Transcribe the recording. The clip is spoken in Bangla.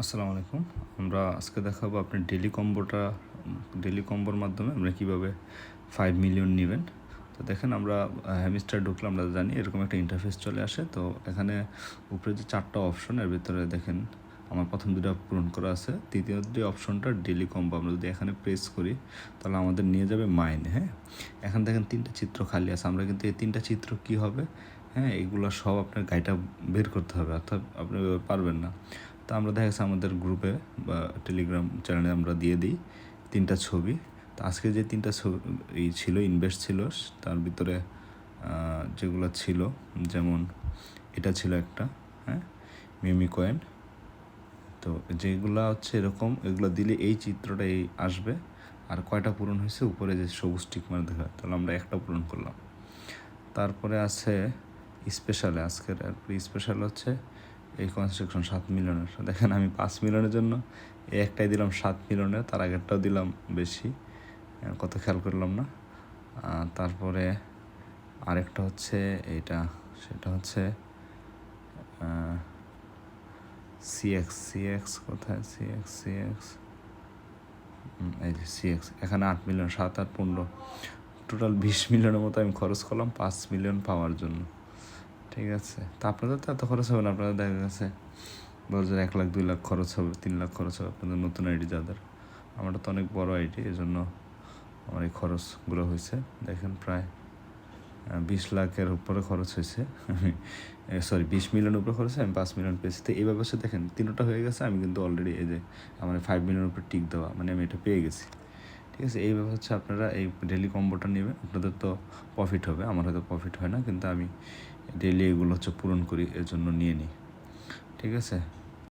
আসসালামু আলাইকুম। আমরা আজকে দেখাবো আপনি ডেইলি কম্বোর মাধ্যমে আমরা কীভাবে 5 মিলিয়ন নেবেন। তো দেখেন আমরা হ্যামিস্টার ঢুকলে আমরা জানি এরকম একটা ইন্টারফেস চলে আসে। তো এখানে উপরে যে 4টা অপশন এর ভিতরে দেখেন আমার প্রথম 2টা পূরণ করা আছে। তৃতীয় যে অপশনটা ডেইলি কম্বো আমরা যদি এখানে প্রেস করি তাহলে আমাদের নিয়ে যাবে মাইনে। হ্যাঁ, এখানে দেখেন 3টা চিত্র খালি আছে। আমরা কিন্তু এই 3টা চিত্র কী হবে, হ্যাঁ, এগুলো সব আপনার গাইটা বের করতে হবে, অর্থাৎ আপনি পারবেন না। তো আমরা দেখা গেছে আমাদের গ্রুপে বা টেলিগ্রাম চ্যানেলে আমরা দিয়ে দিই 3টা ছবি। তো আজকে যে 3টা ছবি ছিল ইনভেস্ট ছিল, তার ভিতরে যেগুলো ছিল, যেমন এটা ছিল একটা, হ্যাঁ, মিমি কয়েন। তো যেগুলো হচ্ছে এরকম, এগুলো দিলে এই চিত্রটা এই আসবে। আর কয়টা পূরণ হয়েছে উপরে যে সবুজ টিক মার দেখা, তাহলে আমরা একটা পূরণ করলাম। তারপরে আছে স্পেশালে, আজকের স্পেশাল হচ্ছে এই কনস্ট্রাকশন 7 মিলিয়নের। দেখেন আমি 5 মিলিয়নের জন্য এই একটাই দিলাম 7 মিলিয়নের, তার আগেরটাও দিলাম বেশি, কত খেয়াল করলাম না। তারপরে আরেকটা হচ্ছে এইটা, সেটা হচ্ছে সিএক্স কোথায়, সিএক্স এই যে সিএক্স, এখানে 8 মিলিয়ন, 7 আর 15, টোটাল 20 মিলিয়নের মতো আমি খরচ করলাম 5 মিলিয়ন পাওয়ার জন্য। ঠিক আছে, তা আপনাদের তো এত খরচ হবে না। আপনাদের দেখা গেছে বলছেন 1 লাখ 2 লাখ খরচ হবে, 3 লাখ খরচ হবে আপনাদের নতুন আইডি যাদের। আমারটা তো অনেক বড় আইডি, এই জন্য আমার এই খরচগুলো হয়েছে। দেখেন প্রায় 20 লাখের উপরে খরচ হয়েছে। 20 মিলিয়ন উপরে খরচ হয়েছে, আমি 5 মিলিয়ন পেয়েছি। তো এইভাবে সে দেখেন 3টা হয়ে গেছে। আমি কিন্তু অলরেডি এই যে আমার 5 মিলিয়ন উপরে টিক দেওয়া, মানে আমি এটা পেয়ে গেছি। ঠিক আছে, এইভাবে হচ্ছে আপনারা এই ডেইলি কম্বোটা নেবেন। আপনাদের তো প্রফিট হবে, আমার হয়তো প্রফিট হয় না, কিন্তু আমি ডেইলি এগুলো হচ্ছে পূরণ করি, এর জন্য নিয়ে নিই। ঠিক আছে।